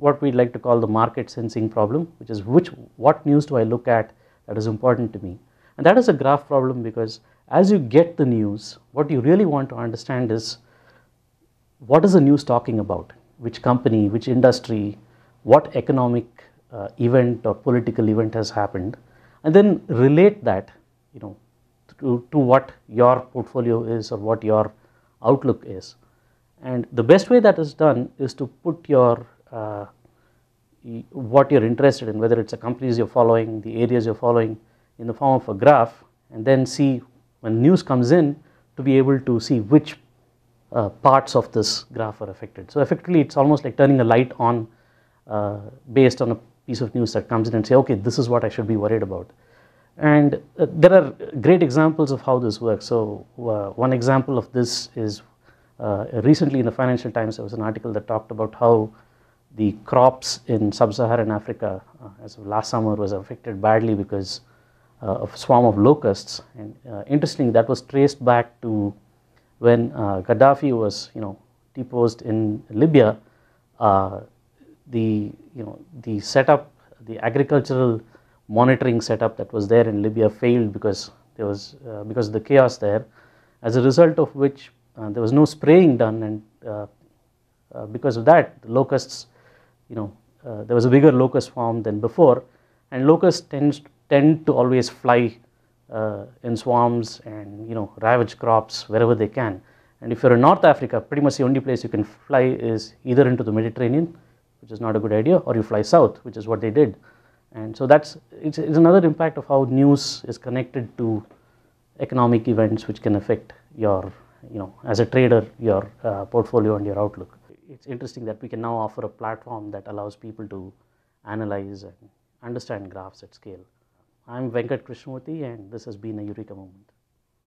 what we'd like to call the market sensing problem, which is what news do I look at that is important to me. And that is a graph problem, because as you get the news, what you really want to understand is what is the news talking about, which company, which industry, what economic event or political event has happened, and then relate that to what your portfolio is or what your outlook is. And the best way that is done is to put your what you're interested in, whether it's the companies you're following, the areas you're following, in the form of a graph, and then see when news comes in to be able to see which parts of this graph are affected. So effectively it's almost like turning a light on based on a piece of news that comes in and say, okay, this is what I should be worried about. And there are great examples of how this works. So one example of this is recently in the Financial Times there was an article that talked about how the crops in sub-Saharan Africa as of last summer was affected badly because of a swarm of locusts. And interestingly, that was traced back to when Gaddafi was deposed in Libya. The setup, the agricultural monitoring setup that was there in Libya failed because there was because of the chaos there, as a result of which there was no spraying done, and because of that the locusts, there was a bigger locust swarm than before, and locusts tend to always fly in swarms and ravage crops wherever they can. And if you're in North Africa, pretty much the only place you can fly is either into the Mediterranean, which is not a good idea, or you fly south, which is what they did. And so it's another impact of how news is connected to economic events which can affect your, as a trader, your portfolio and your outlook. It's interesting that we can now offer a platform that allows people to analyze and understand graphs at scale. I'm Venkat Krishnamurthy, and this has been a Eureka Moment.